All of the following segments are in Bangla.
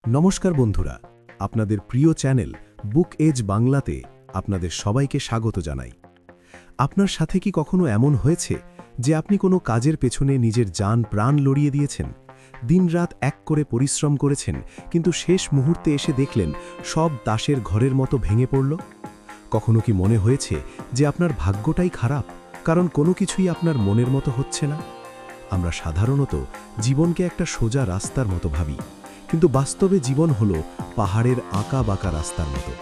নমস্কার বন্ধুরা, আপনাদের প্রিয় চ্যানেল বুক এজ বাংলাতে আপনাদের সবাইকে স্বাগত জানাই। আপনার সাথে কি কখনো এমন হয়েছে যে আপনি কোনো কাজের পেছনে নিজের জান প্রাণ লড়িয়ে দিয়েছেন, দিনরাত এক করে পরিশ্রম করেছেন, কিন্তু শেষ মুহূর্তে এসে দেখলেন সব দাসের ঘরের মতো ভেঙে পড়ল? কখনো কি মনে হয়েছে যে আপনার ভাগ্যটাই খারাপ, কারণ কোনো কিছুই আপনার মনের মতো হচ্ছে না? আমরা সাধারণত জীবনকে একটা সোজা রাস্তার মতো ভাবি, কিন্তু বাস্তবে জীবন হলো পাহাড়ের আঁকা বাঁকা রাস্তার মতো।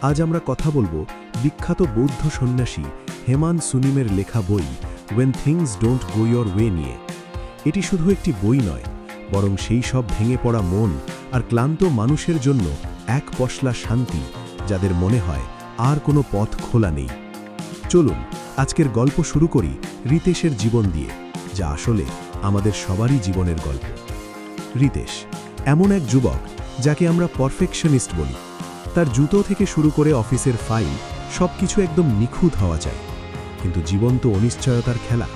আজ আমরা কথা বলবো বিখ্যাত বৌদ্ধ সন্ন্যাসী হেমান সুনিমের লেখা বই when things don't go your way নিয়ে। এটি শুধু একটি বই নয়, বরং সেই সব ভেঙে পড়া মন আর ক্লান্ত মানুষের জন্য এক পশলা শান্তি, যাদের মনে হয় আর কোনো পথ খোলা নেই। চলুন আজকের গল্প শুরু করি রিতেশের জীবন দিয়ে, যা আসলে আমাদের সবারই জীবনের গল্প। রিতেশ এমন এক যুবক যাকে আমরা পারফেকশনিস্ট বলি। তার জুতো থেকে শুরু করে অফিসের ফাইল সবকিছু একদম নিখুঁত হওয়া চাই, কিন্তু জীবন তো অনিশ্চয়তার খেলা।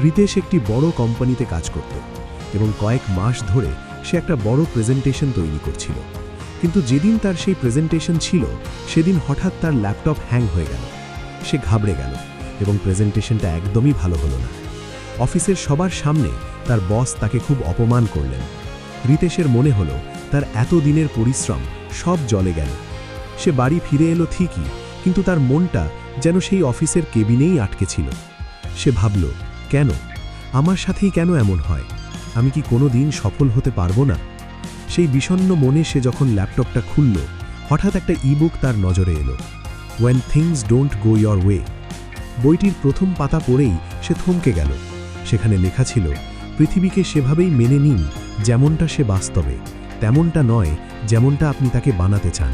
রিতেশ একটি বড় কোম্পানিতে কাজ করত এবং কয়েক মাস ধরে সে একটা বড় প্রেজেন্টেশন তৈরি করছিল। কিন্তু যেদিন তার সেই প্রেজেন্টেশন ছিল, সেদিন হঠাৎ তার ল্যাপটপ হ্যাং হয়ে গেল। সে ঘাবড়ে গেল এবং প্রেজেন্টেশনটা একদমই ভালো হলো না। অফিসের সবার সামনে তার বস তাকে খুব অপমান করলেন। রিতেশের মনে হলো তার এত দিনের পরিশ্রম সব জলে গেল। সে বাড়ি ফিরে এলো ঠিকই, কিন্তু তার মনটা যেন সেই অফিসের কেবিনেই আটকে ছিল। সে ভাবল, কেন আমার সাথেই কেন এমন হয়? আমি কি কোনো দিন সফল হতে পারবো না? সেই বিষণ্ণ মনে সে যখন ল্যাপটপটা খুলল, হঠাৎ একটা ইবুক তার নজরে এলো, when things don't go your way. বইটির প্রথম পাতা পড়েই সে থমকে গেল। সেখানে লেখা ছিল, পৃথিবীকে সেভাবেই মেনে নিন যেমনটা সে বাস্তবে, তেমনটা নয় যেমনটা আপনি তাকে বানাতে চান।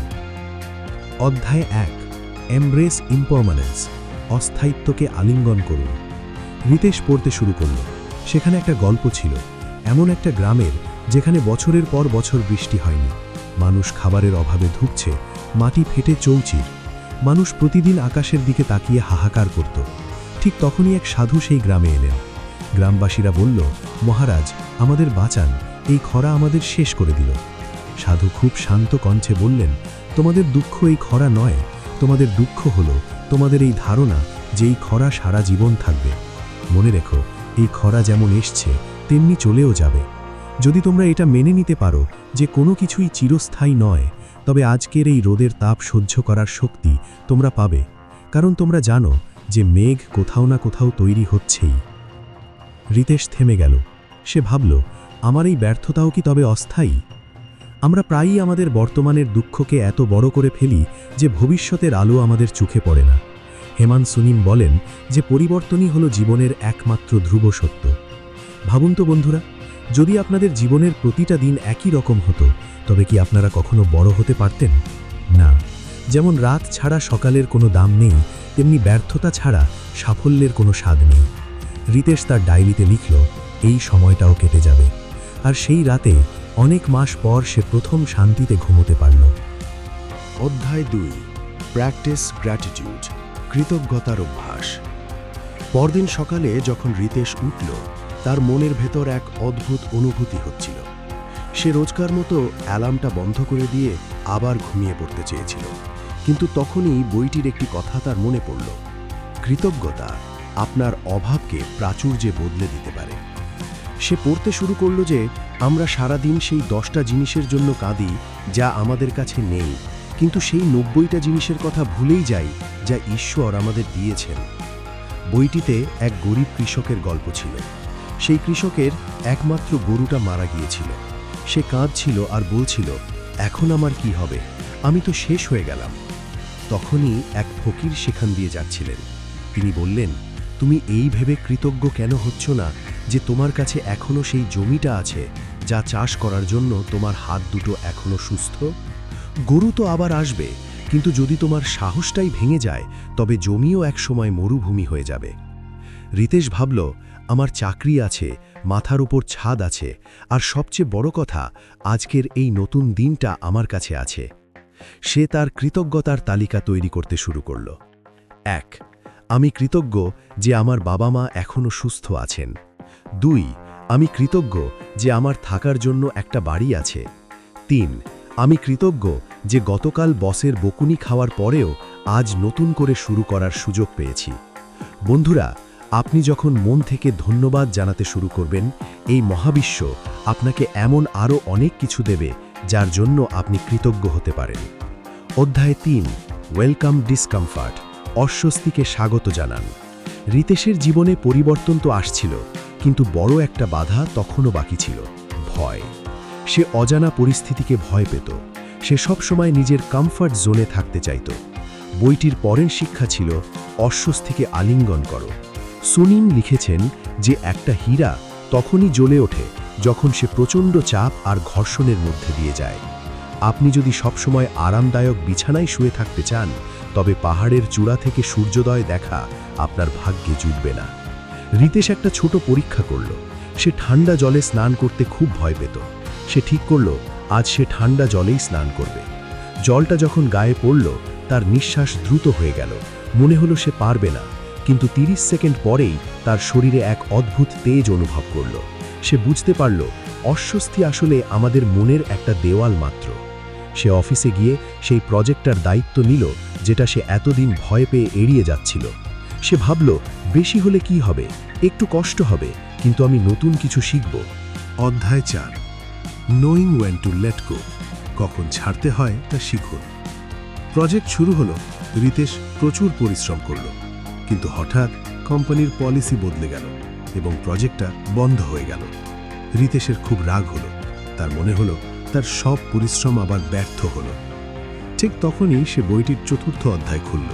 অধ্যায় 1, এমব্রেস ইমপারমানেন্স, অস্থায়িত্বকে আলিঙ্গন করুন। রিতেশ পড়তে শুরু করল। সেখানে একটা গল্প ছিল, এমন একটা গ্রামের যেখানে বছরের পর বছর বৃষ্টি হয়নি। মানুষ খাবারের অভাবে ধুঁকছে, মাটি ফেটে চৌচির। মানুষ প্রতিদিন আকাশের দিকে তাকিয়ে হাহাকার করত। ঠিক তখনই এক সাধু সেই গ্রামে এলেন। গ্রামবাসীরা বলল, মহারাজ, আমাদের বাঁচান, এই খরা আমাদের শেষ করে দিল। সাধু খুব শান্ত কণ্ঠে বললেন, তোমাদের দুঃখ এই খরা নয়, তোমাদের দুঃখ হলো তোমাদের এই ধারণা যে এই খরা সারা জীবন থাকবে। মনে রেখো, এই খরা যেমন এসছে তেমনি চলেও যাবে। যদি তোমরা এটা মেনে নিতে পারো যে কোনো কিছুই চিরস্থায়ী নয়, তবে আজকের এই রোদের তাপ সহ্য করার শক্তি তোমরা পাবে, কারণ তোমরা জানো যে মেঘ কোথাও না কোথাও তৈরি হচ্ছেই। রিতেশ থেমে গেল। সে ভাবল, আমার এই ব্যর্থতাও কি তবে অস্থায়ী? আমরা প্রায়ই আমাদের বর্তমানের দুঃখকে এত বড় করে ফেলি যে ভবিষ্যতের আলো আমাদের চোখে পড়ে না। হেমান সুনিম বলেন যে পরিবর্তনই হলো জীবনের একমাত্র ধ্রুব সত্য। ভাবুন তো বন্ধুরা, যদি আপনাদের জীবনের প্রতিটা দিন একই রকম হতো, তবে কি আপনারা কখনো বড় হতে পারতেন? না। যেমন রাত ছাড়া সকালের কোনো দাম নেই, তেমনি ব্যর্থতা ছাড়া সাফল্যের কোনো স্বাদ নেই। রিতেশ তার ডায়েরিতে লিখল, এই সময়টাও কেটে যাবে। আর সেই রাতে অনেক মাস পর সে প্রথম শান্তিতে ঘুমোতে পারল। অধ্যায় 2, প্র্যাকটিস গ্র্যাটিটিউড, কৃতজ্ঞতার অভ্যাস। পরদিন সকালে যখন রিতেশ উঠল, তার মনের ভেতর এক অদ্ভুত অনুভূতি হচ্ছিল। সে রোজকার মতো অ্যালার্মটা বন্ধ করে দিয়ে আবার ঘুমিয়ে পড়তে চেয়েছিল, কিন্তু তখনই বইটির একটি কথা তার মনে পড়ল, কৃতজ্ঞতা আপনার অভাবকে প্রাচুর্যে বদলে দিতে পারে। সে পড়তে শুরু করল যে আমরা সারাদিন সেই 10টা জিনিসের জন্য কাঁদি যা আমাদের কাছে নেই, কিন্তু সেই 90টা জিনিসের কথা ভুলেই যাই যা ঈশ্বর আমাদের দিয়েছেন। বইটিতে এক গরিব কৃষকের গল্প ছিল। সেই কৃষকের একমাত্র গরুটা মারা গিয়েছিল। সে কাঁদছিল আর বলছিল, এখন আমার কি হবে, আমি তো শেষ হয়ে গেলাম। তখনই এক ফকির সেখান দিয়ে যাচ্ছিলেন। তিনি বললেন, তুমি এই ভেবে কৃতজ্ঞ কেন হচ্ছ না যে তোমার কাছে এখনো সেই জমিটা আছে যা চাষ করার জন্য তোমার হাত দুটো এখনো সুস্থ? গরু তো আবার আসবে, কিন্তু যদি তোমার সাহসটাই ভেঙে যায়, তবে জমিও একসময় মরুভূমি হয়ে যাবে। রিতেশ ভাবল, আমার চাকরি আছে, মাথার উপর ছাদ আছে, আর সবচেয়ে বড় কথা, আজকের এই নতুন দিনটা আমার কাছে আছে। সে তার কৃতজ্ঞতার তালিকা তৈরি করতে শুরু করল। 1, আমি কৃতজ্ঞ যে আমার বাবা মা এখনো সুস্থ আছেন। 2, আমি কৃতজ্ঞ যে আমার থাকার জন্য একটা বাড়ি আছে। 3 আমি কৃতজ্ঞ যে গতকাল বসের বকুনি খাওয়ার পরেও আজ নতুন করে শুরু করার সুযোগ পেয়েছি। বন্ধুরা, আপনি যখন মন থেকে ধন্যবাদ জানাতে শুরু করবেন, এই মহাবিশ্ব আপনাকে এমন আরও অনেক কিছু দেবে যার জন্য আপনি কৃতজ্ঞ হতে পারেন। অধ্যায় 3 ওয়েলকাম ডিসকমফর্ট, অস্বস্তিকে স্বাগত জানান। রিতেশের জীবনে পরিবর্তন তো আসছিল, কিন্তু বড় একটা বাধা তখনও বাকি ছিল, ভয়। সে অজানা পরিস্থিতিকে ভয় পেত। সে সবসময় নিজের কমফর্ট জোনে থাকতে চাইত। বইটির পরের শিক্ষা ছিল অস্বস্তিকে আলিঙ্গন করো। সুনিম লিখেছেন যে একটা হীরা তখনই জ্বলে ওঠে যখন সে প্রচণ্ড চাপ আর ঘর্ষণের মধ্যে দিয়ে যায়। আপনি যদি সবসময় আরামদায়ক বিছানায় শুয়ে থাকতে চান, তবে পাহাড়ের চূড়া থেকে সূর্যোদয় দেখা আপনার ভাগ্যে জুটবে না। রিতেশ একটা ছোট পরীক্ষা করল। সে ঠান্ডা জলে স্নান করতে খুব ভয় পেত। সে ঠিক করল আজ সে ঠান্ডা জলেই স্নান করবে। জলটা যখন গায়ে পড়ল, তার নিঃশ্বাস দ্রুত হয়ে গেল। মনে হলো সে পারবে না, কিন্তু 30 সেকেন্ড পরেই তার শরীরে এক অদ্ভুত তেজ অনুভব করল। সে বুঝতে পারল অস্বস্তি আসলে আমাদের মনের একটা দেওয়াল মাত্র। সে অফিসে গিয়ে সেই প্রজেক্টটার দায়িত্ব নিল যেটা সে এতদিন ভয় পেয়ে এড়িয়ে যাচ্ছিল। সে ভাবল বেশি হলে কি হবে, একটু কষ্ট হবে, কিন্তু আমি নতুন কিছু শিখব। অধ্যায় 4 knowing went to let go, কখন ছাড়তে হয় তা শিখুন। প্রজেক্ট শুরু হলো। রিতেশ প্রচুর পরিশ্রম করল, কিন্তু হঠাৎ কোম্পানির পলিসি বদলে গেল এবং প্রজেক্টটা বন্ধ হয়ে গেল। রিতেশের খুব রাগ হলো। তার মনে হলো তার সব পরিশ্রম আবার ব্যর্থ হলো। ঠিক তখনই সে বইটির 4র্থ অধ্যায় খুলল,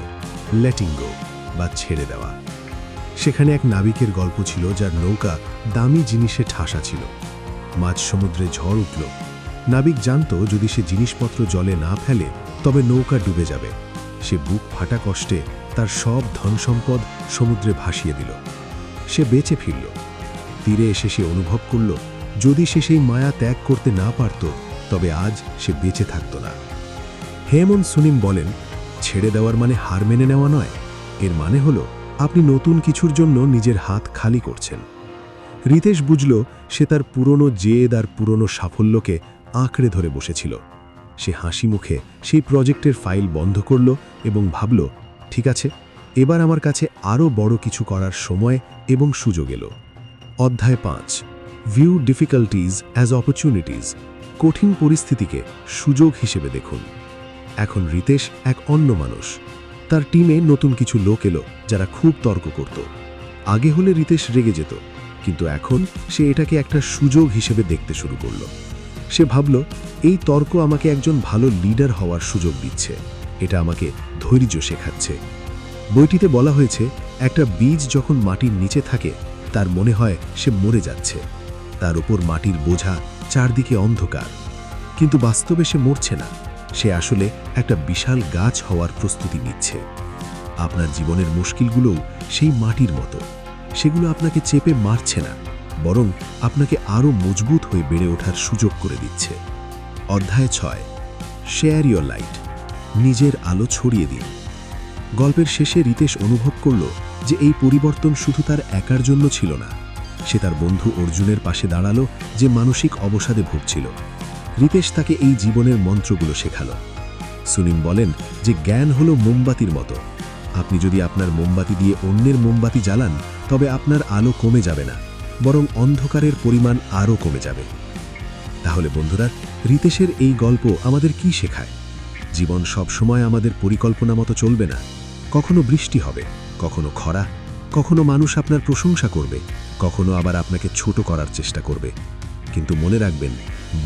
লেটিং গো বা ছেড়ে দেওয়া। সেখানে এক নাবিকের গল্প ছিল যার নৌকা দামি জিনিসে ঠাসা ছিল। মাঝ সমুদ্রে ঝড় উঠল। নাবিক জানত যদি সে জিনিসপত্র জলে না ফেলে তবে নৌকা ডুবে যাবে। সে বুক ফাটা কষ্টে তার সব ধনসম্পদ সমুদ্রে ভাসিয়ে দিল। সে বেঁচে ফিরল। তীরে এসে সে অনুভব করল যদি সে সেই মায়া ত্যাগ করতে না পারত তবে আজ সে বেঁচে থাকত না। হেমন্ত সুনিম বলেন, ছেড়ে দেওয়ার মানে হার মেনে নেওয়া নয়। এর মানে হলো আপনি নতুন কিছুর জন্য নিজের হাত খালি করছেন। রিতেশ বুঝল সে তার পুরনো জেদ আর পুরনো সাফল্যকে আঁকড়ে ধরে বসেছিল। সে হাসি মুখে সেই প্রজেক্টের ফাইল বন্ধ করল এবং ভাবল, ঠিক আছে, এবার আমার কাছে আরও বড় কিছু করার সময় এবং সুযোগ এলো। অধ্যায় 5 ভিউ ডিফিকাল্টিজ অ্যাজ অপরচুনিটিজ, কঠিন পরিস্থিতিকে সুযোগ হিসেবে দেখুন। এখন রিতেশ এক অন্য মানুষ। তার টিমে নতুন কিছু লোক এলো যারা খুব তর্ক করত। আগে হলে রিতেশ রেগে যেত, কিন্তু এখন সে এটাকে একটা সুযোগ হিসেবে দেখতে শুরু করল। সে ভাবল, এই তর্ক আমাকে একজন ভালো লিডার হওয়ার সুযোগ দিচ্ছে। এটা আমাকে ধৈর্য শেখাচ্ছে। বইটিতে বলা হয়েছে একটা বীজ যখন মাটির নিচে থাকে তার মনে হয় সে মরে যাচ্ছে। তার উপর মাটির বোঝা, চারদিকে অন্ধকার, কিন্তু বাস্তবে সে মরছে না। সে আসলে একটা বিশাল গাছ হওয়ার প্রস্তুতি নিচ্ছে। আপনার জীবনের মুশকিলগুলোও সেই মাটির মতো। সেগুলো আপনাকে চেপে মারছে না, বরং আপনাকে আরও মজবুত হয়ে বেড়ে ওঠার সুযোগ করে দিচ্ছে। অধ্যায় 6 শেয়ার ইয়োর লাইট, নিজের আলো ছড়িয়ে দিন। গল্পের শেষে রিতেশ অনুভব করল যে এই পরিবর্তন শুধু তার একার জন্য ছিল না। সে তার বন্ধু অর্জুনের পাশে দাঁড়ালো, যে মানসিক অবসাদে ভুগছিল। রিতেশ তাকে এই জীবনের মন্ত্রগুলো শেখালো। সুনিম বলেন যে জ্ঞান হলো মোমবাতির মতো। আপনি যদি আপনার মোমবাতি দিয়ে অন্যের মোমবাতি জ্বালান তবে আপনার আলো কমে যাবে না, বরং অন্ধকারের পরিমাণ আরও কমে যাবে। তাহলে বন্ধুরা, রিতেশের এই গল্প আমাদের কি শেখায়? জীবন সবসময় আমাদের পরিকল্পনা মতো চলবে না। কখনো বৃষ্টি হবে, কখনো খরা, কখনো মানুষ আপনার প্রশংসা করবে, কখনো আবার আপনাকে ছোট করার চেষ্টা করবে। কিন্তু মনে রাখবেন,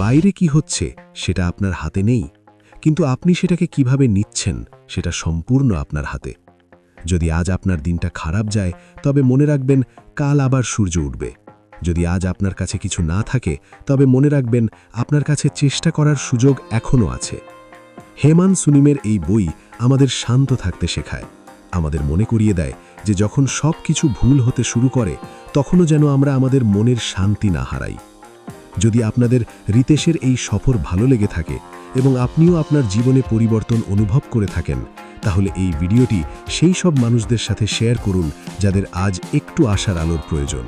বাইরে কি হচ্ছে সেটা আপনার হাতে নেই, কিন্তু আপনি সেটাকে কিভাবে নিচ্ছেন সেটা সম্পূর্ণ আপনার হাতে। যদি আজ আপনার দিনটা খারাপ যায় তবে মনে রাখবেন কাল আবার সূর্য উঠবে। যদি আজ আপনার কাছে কিছু না থাকে তবে মনে রাখবেন আপনার কাছে চেষ্টা করার সুযোগ এখনও আছে। হেমন্ত সুনিমের এই বই আমাদের শান্ত থাকতে শেখায়। আমাদের মনে করিয়ে দেয় যে যখন সব কিছু ভুল হতে শুরু করে তখনও যেন আমরা আমাদের মনের শান্তি না হারাই। যদি আপনাদের রিতেশের এই সফর ভালো লেগে থাকে এবং আপনিও আপনার জীবনে পরিবর্তন অনুভব করে থাকেন, তাহলে এই ভিডিওটি সেই সব মানুষদের সাথে শেয়ার করুন যাদের আজ একটু আশার আলোর প্রয়োজন।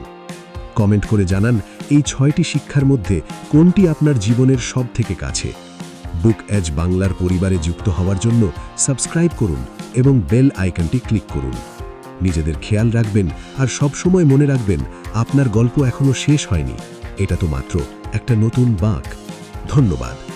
কমেন্ট করে জানান এই 6টি শিক্ষার মধ্যে কোনটি আপনার জীবনের সবথেকে কাছে বুক এজ বাংলার পরিবারে যুক্ত হওয়ার জন্য সাবস্ক্রাইব করুন এবং বেল আইকনটি ক্লিক করুন। নিজেদের খেয়াল রাখবেন আর সবসময় মনে রাখবেন আপনার গল্প এখনো শেষ হয়নি, এটা তো মাত্র একটা নতুন বাঁক। ধন্যবাদ।